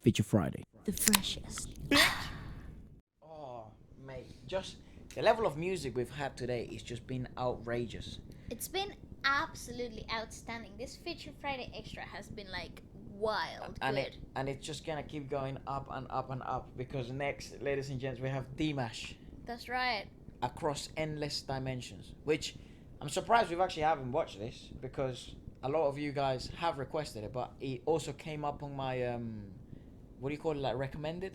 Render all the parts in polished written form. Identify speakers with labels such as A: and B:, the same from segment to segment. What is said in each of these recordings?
A: Feature Friday.
B: The freshest.
C: Oh, mate, just the level of music we've had today is just been outrageous.
B: It's been absolutely outstanding. This Feature Friday Extra has been like wild good.
C: And it's just gonna keep going up and up and up because next, ladies and gents, we have Dimash
B: That's right.
C: across endless dimensions, which I'm surprised we've actually haven't watched this because a lot of you guys have requested it, but it also came up on my what do you call it, like recommended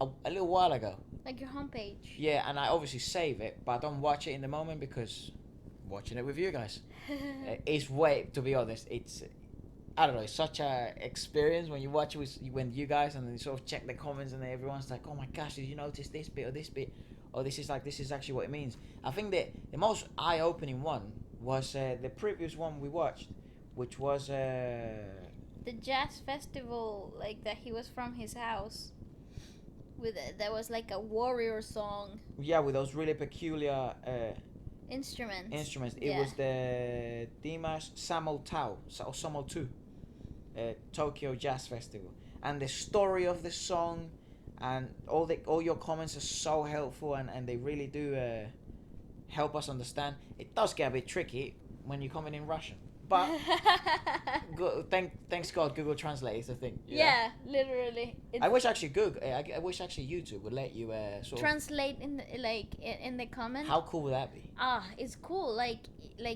C: a little while ago.
B: Like your homepage.
C: Yeah, and I obviously save it, but I don't watch it in the moment because watching it with you guys it's way, to be honest, it's, I don't know, it's such a experience when you watch it with when you guys and then you sort of check the comments and then everyone's like, oh my gosh, did you notice this bit or this bit, or this is actually what it means. I think that the most eye-opening one was the previous one we watched, which was
B: The jazz festival, like that he was from his house. With there was like a warrior song.
C: yeah, with those really peculiar
B: Instruments.
C: It was the Dimash Samo 2 Tokyo Jazz Festival, and the story of the song and all your comments are so helpful, and they really do help us understand. It does get a bit tricky when you comment in Russian, but thanks God Google Translate is the thing.
B: Yeah, literally.
C: I wish actually I wish actually YouTube would let you sort of
B: translate in the comment.
C: How cool would that be?
B: It's cool. Like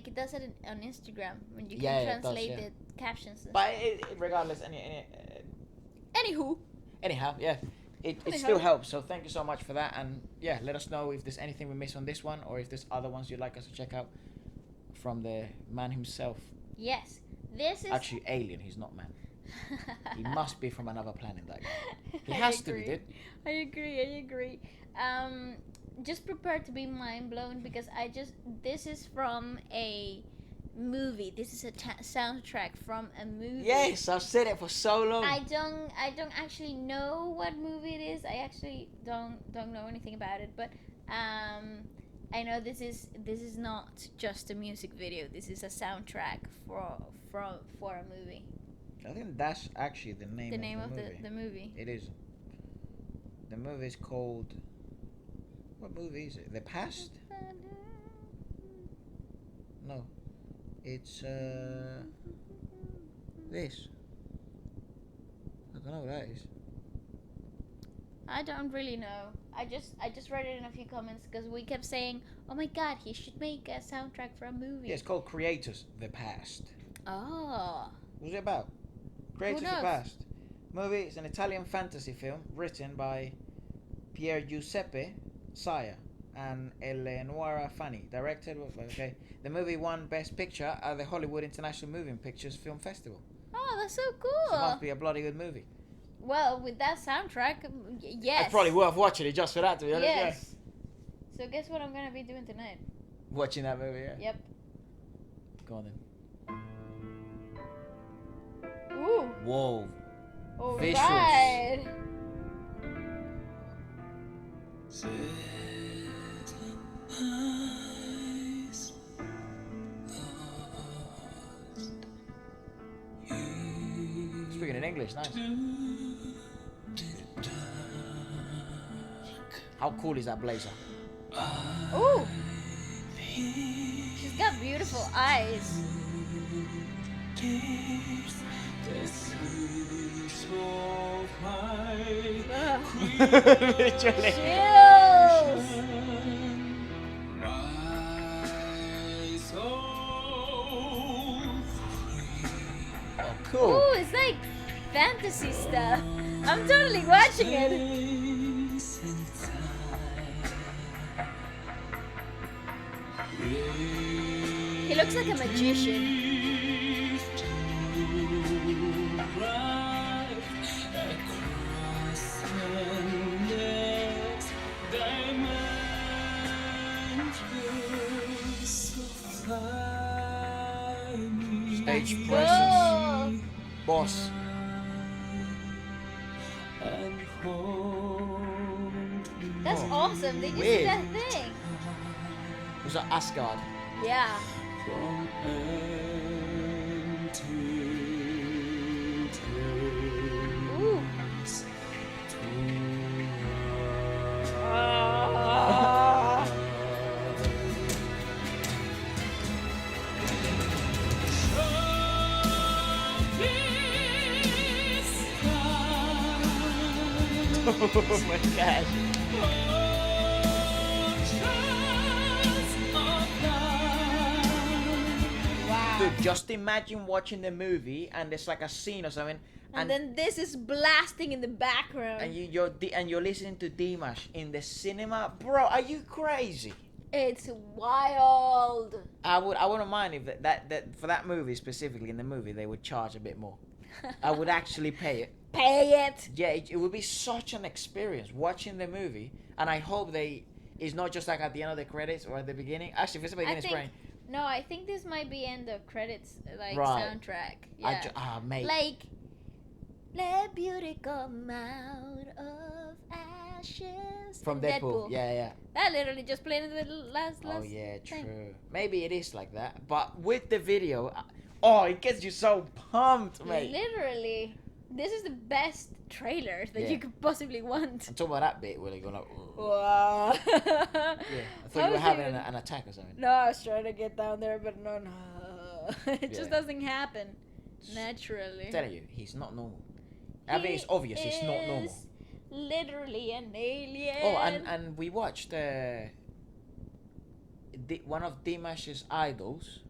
B: it does it on Instagram when you can
C: Yeah, it does,
B: translate
C: yeah.
B: the captions.
C: But regardless,
B: Anywho,
C: anyhow, yeah, it still helps. So thank you so much for that, and yeah, let us know if there's anything we missed on this one, or if there's other ones you'd like us to check out from the man himself.
B: yes, this is
C: Actually, alien. He's not man. He must be from another planet. That guy. He has to be, dude.
B: I agree. Just prepare to be mind blown because this is from a movie. This is a soundtrack from a movie.
C: Yes, I've said it for so long.
B: I don't actually know what movie it is. I actually don't know anything about it, but I know this is not just a music video. This is a soundtrack for a movie.
C: I think that's actually the name.
B: The name of
C: movie.
B: the movie.
C: It is. The movie is called. What movie is it? The Past? No. It's this. I don't know what that is.
B: I don't really know. I just read it in a few comments because we kept saying, "Oh my God, he should make a soundtrack for a movie."
C: Yeah, it's called Creators The Past.
B: Oh.
C: What's it about? Creators The
B: knows?
C: Past. Movie is an Italian fantasy film written by Pier Giuseppe Saya and Eleonora Fani. Directed with, okay. The movie won Best Picture at the Hollywood International Moving Pictures Film Festival.
B: Oh, that's so
C: So it
B: cool.
C: must be a bloody good movie.
B: Well, with that soundtrack, yes.
C: It's probably worth watching it just for that, to be honest.
B: Yes. So guess what I'm gonna be doing tonight?
C: Yeah. Watching that movie, yeah.
B: Yep.
C: Go on then.
B: Ooh.
C: Whoa.
B: All
C: Visuals.
B: right.
C: Speaking in English, nice. How cool is that blazer?
B: Ooh. She's got beautiful eyes.
C: Literally.
B: Chills.
C: Oh, cool.
B: Ooh, it's like fantasy stuff. I'm totally watching it. He looks like a magician.
C: Stage
B: Whoa.
C: presence. Boss.
B: That's awesome. Did you see
C: Weird.
B: that thing?
C: Was that Asgard?
B: Yeah. Ooh.
C: Oh my gosh.
B: Wow.
C: Dude, just imagine watching the movie and there's like a scene or something,
B: And then this is blasting in the background.
C: and you're listening to Dimash in the cinema, bro. Are you crazy?
B: It's wild.
C: I wouldn't mind if that for that movie specifically, in the movie they would charge a bit more. I would actually pay it.
B: Pay it.
C: Yeah, it would be such an experience watching the movie, and I hope it's not just like at the end of the credits or at the beginning. Actually, if it's the beginning, it's great.
B: No, I think this might be end of credits, like
C: Right.
B: soundtrack. Yeah.
C: Mate.
B: Like, let beauty come out of ashes.
C: From Deadpool. Yeah.
B: That literally just played in the last.
C: Oh yeah,
B: thing.
C: true. Maybe it is like that, but with the video, oh, it gets you so pumped, mate.
B: Literally, this is the best trailer that you could possibly want.
C: I'm talking about that bit where they go like.
B: Wow.
C: Yeah, I thought you were having an attack or something.
B: No, I was trying to get down there, but no. It just
C: Yeah.
B: doesn't happen naturally.
C: I'm telling you, he's not normal. I mean, it's obvious it's not normal.
B: Literally an alien.
C: Oh, and we watched one of Dimash's idols,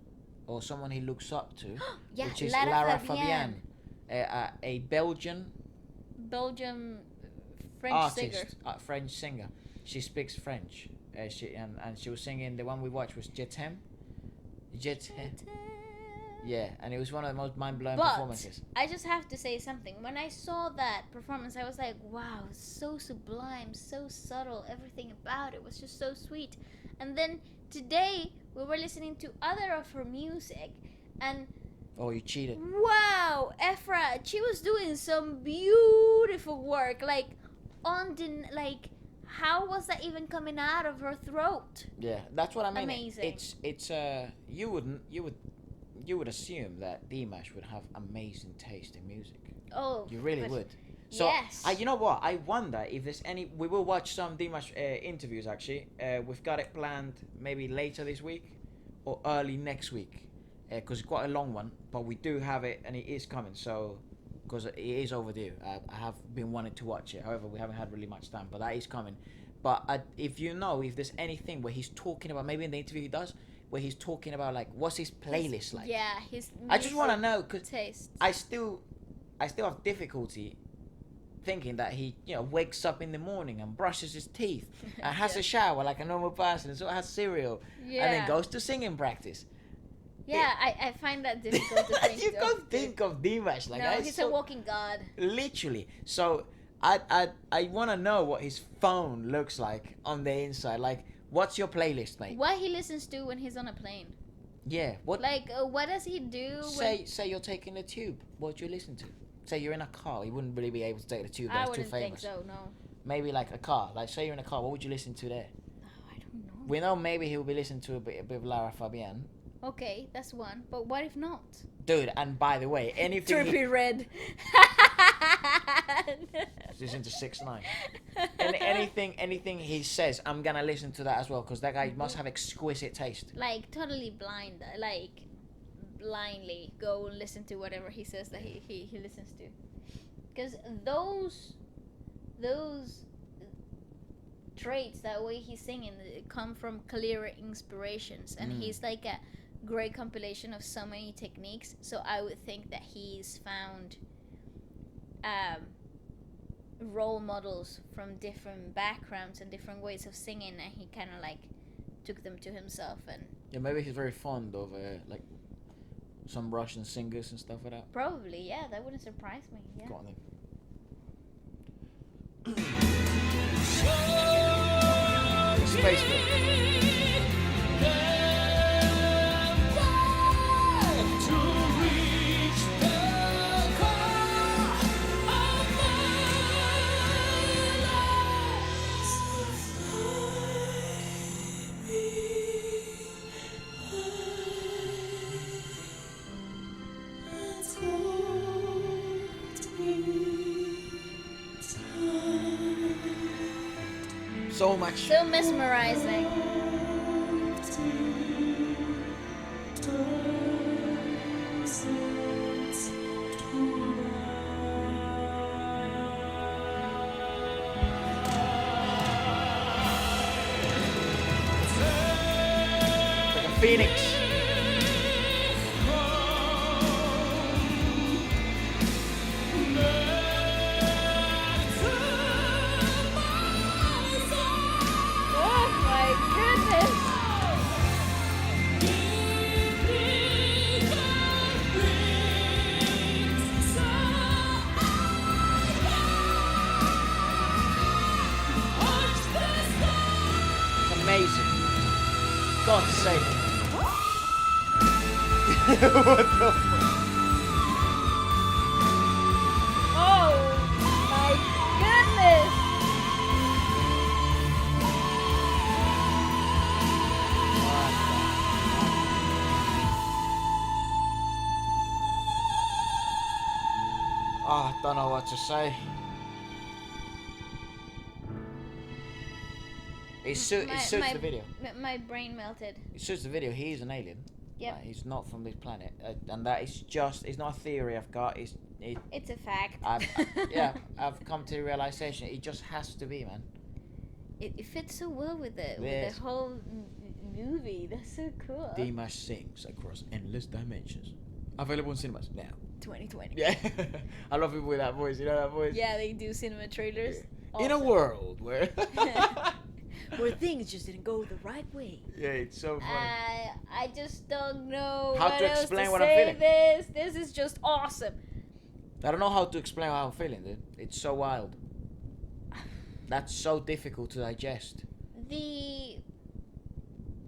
C: or someone he looks up to,
B: yeah,
C: which is
B: Lara
C: Fabian, a Belgian
B: French
C: artist,
B: singer.
C: French singer. She speaks French. She was singing. The one we watched was Je t'aime. Yeah, and it was one of the most mind-blowing performances.
B: I just have to say something. When I saw that performance, I was like, wow, so sublime, so subtle. Everything about it was just so sweet. And then today, we were listening to other of her music, and
C: Oh, you cheated.
B: wow, Efra, she was doing some beautiful work. Like, how was that even coming out of her throat?
C: Yeah, that's what I mean.
B: Amazing.
C: It's you would assume that Dimash would have amazing taste in music.
B: Oh,
C: You really
B: but-
C: would. So,
B: yes.
C: you know what? I wonder if there's any. We will watch some Dimash interviews actually. We've got it planned maybe later this week or early next week, because it's quite a long one. But we do have it, and it is coming. So, because it is overdue. I have been wanting to watch it. However, we haven't had really much time. But that is coming. But if there's anything where he's talking about, maybe in the interview he does, where he's talking about like what's his playlist like.
B: Yeah, his.
C: I just want to know because
B: taste.
C: I still have difficulty thinking that he, wakes up in the morning and brushes his teeth and has a shower like a normal person and sort of has cereal and then goes to singing practice.
B: Yeah, I find that difficult to think
C: You can't think of Dimash like that.
B: No, he's a walking god.
C: Literally. So I want to know what his phone looks like on the inside. Like, what's your playlist, mate?
B: What he listens to when he's on a plane.
C: Yeah. What?
B: Like, what does he do?
C: Say you're taking the tube. What do you listen to? Say you're in a car. You wouldn't really be able to take the tube.
B: I
C: That's too
B: wouldn't
C: famous.
B: think so. No.
C: Maybe like a car. Like, say you're in a car. What would you listen to there?
B: Oh, I don't know.
C: We know maybe he'll be listening to a bit of Lara Fabian.
B: Okay, that's one. But what if not?
C: Dude, and by the way, anything
B: Trippy Red.
C: listen to 6ix9ine. And anything he says, I'm gonna listen to that as well because that guy must have exquisite taste.
B: Like totally blind, like blindly go and listen to whatever he says that he listens to, because those traits, that way he's singing, come from clear inspirations, and he's like a great compilation of so many techniques. So I would think that he's found role models from different backgrounds and different ways of singing, and he kind of like took them to himself. And
C: Yeah, maybe he's very fond of like some Russian singers and stuff like that.
B: probably, yeah, that wouldn't surprise me. Yeah.
C: Go on then. Space So much.
B: So mesmerizing.
C: Phoenix.
B: Oh my goodness!
C: It's amazing. God sake. What the fuck?
B: Oh my goodness!
C: Oh, I don't know what to say. It suits the video.
B: My brain melted.
C: It suits the video. He is an alien.
B: Yep.
C: Like, he's not from this planet, and that is just—it's not a theory I've got.
B: It's a fact.
C: I've come to the realization it just has to be, man.
B: It fits so well with
C: Yes.
B: the whole movie. That's so cool.
C: Dimash sings across endless dimensions. Available in cinemas now.
B: 2020.
C: Yeah, I love people with that voice. You know that voice.
B: Yeah, they do cinema trailers.
C: In a
B: Awesome.
C: world where.
B: Where things just didn't go the right way.
C: Yeah, it's so funny.
B: I just don't know
C: How
B: what
C: to
B: else
C: explain
B: to
C: what I'm
B: say.
C: feeling.
B: This is just awesome.
C: I don't know how to explain how I'm feeling, dude. It's so wild. That's so difficult to digest.
B: The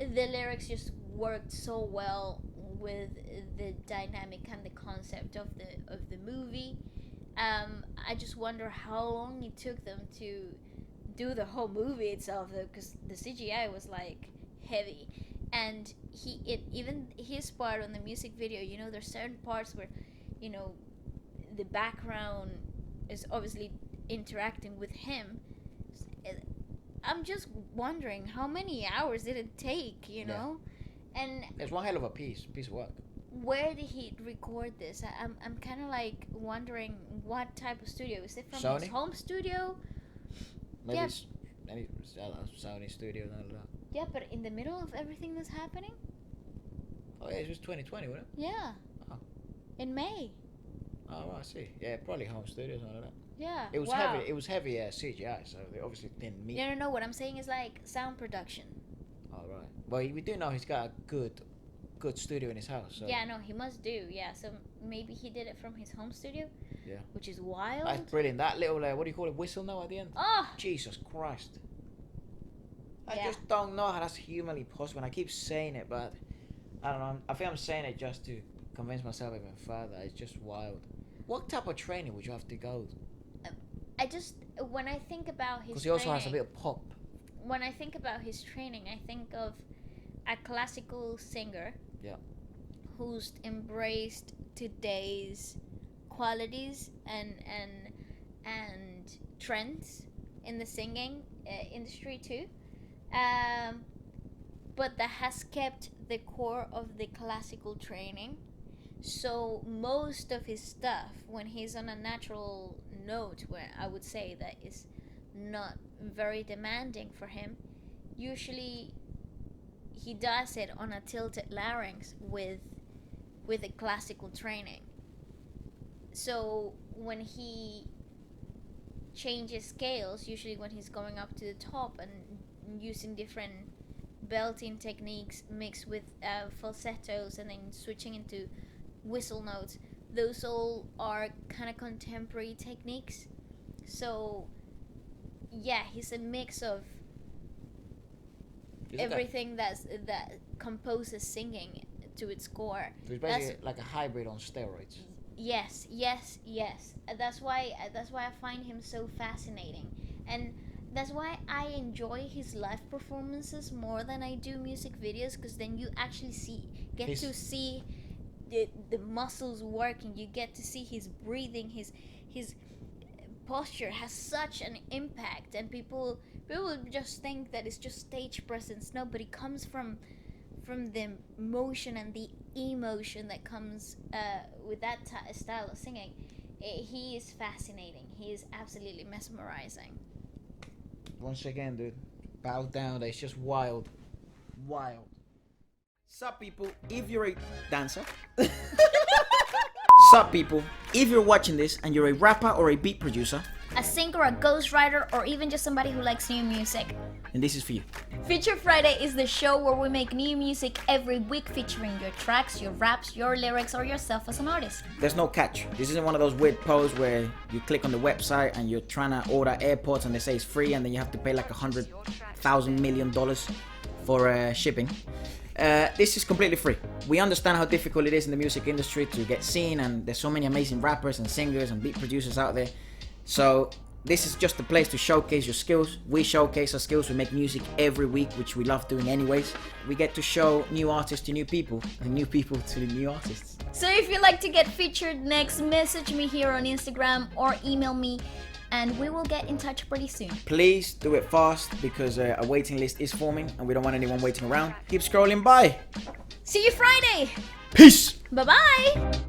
B: lyrics just worked so well with the dynamic and the concept of the movie. I just wonder how long it took them to do the whole movie itself, though, because the CGI was like heavy, and even his part on the music video. You know, there's certain parts where, you know, the background is obviously interacting with him. I'm just wondering how many hours did it take, you know? And
C: it's one hell of a piece of work.
B: where did he record this? I'm kind of like wondering what type of studio. Is it from
C: Sony?
B: his home studio?
C: Maybe
B: Yeah.
C: it's any Sony studio, I don't know.
B: Yeah, but in the middle of everything that's happening?
C: Oh yeah, it was 2020, wasn't it?
B: Yeah.
C: Oh.
B: In May.
C: Oh, right, I see. Yeah, probably home studio, something like that.
B: Yeah.
C: It was
B: wow.
C: heavy. It was heavy CGI, so they obviously didn't meet.
B: No. What I'm saying is like sound production.
C: Oh right. Well, we do know he's got a good studio in his house. So.
B: Yeah, no, he must do. Yeah, so maybe he did it from his home studio.
C: Yeah.
B: Which is wild.
C: That's brilliant. That little what do you call it? Whistle now at the end.
B: Oh.
C: Jesus Christ. I
B: Yeah.
C: just don't know how that's humanly possible. And I keep saying it, but I don't know. I think I'm saying it just to convince myself even further. It's just wild. What type of training would you have to go?
B: I just when I think about his.
C: Because he also has a bit of pop.
B: When I think about his training, I think of a classical singer.
C: Yeah.
B: Who's embraced today's qualities and trends in the singing industry too, but that has kept the core of the classical training. So most of his stuff, when he's on a natural note, where I would say that is not very demanding for him, usually he does it on a tilted larynx with a classical training. So when he changes scales, usually when he's going up to the top and using different belting techniques mixed with falsettos and then switching into whistle notes, those all are kind of contemporary techniques. So yeah, he's a mix of everything that composes singing to its core.
C: So it's basically like a hybrid on steroids.
B: Yes. That's why I find him so fascinating, and that's why I enjoy his live performances more than I do music videos, because then you actually get to see the muscles working. You get to see his breathing, his posture has such an impact, and people just think that it's just stage presence. No, but it comes from the motion and the emotion that comes with that style of singing. He is fascinating. He is absolutely mesmerizing.
C: Once again, dude, bow down. It's just wild.
A: Sup people, if you're a dancer. Sup people, if you're watching this and you're a rapper or a beat producer,
B: a singer, a ghostwriter, or even just somebody who likes new music,
A: and this is for you.
B: Feature Friday is the show where we make new music every week featuring your tracks, your raps, your lyrics, or yourself as an artist.
A: There's no catch. This isn't one of those weird posts where you click on the website and you're trying to order AirPods and they say it's free and then you have to pay like $100,000 million for shipping. This is completely free. We understand how difficult it is in the music industry to get seen, and there's so many amazing rappers and singers and beat producers out there. So this is just a place to showcase your skills. We showcase our skills. We make music every week, which we love doing anyways. We get to show new artists to new people and new people to new artists.
B: So if you'd like to get featured next, message me here on Instagram or email me and we will get in touch pretty soon.
A: Please do it fast because a waiting list is forming and we don't want anyone waiting around. Keep scrolling by.
B: See you Friday.
A: Peace.
B: Bye-bye.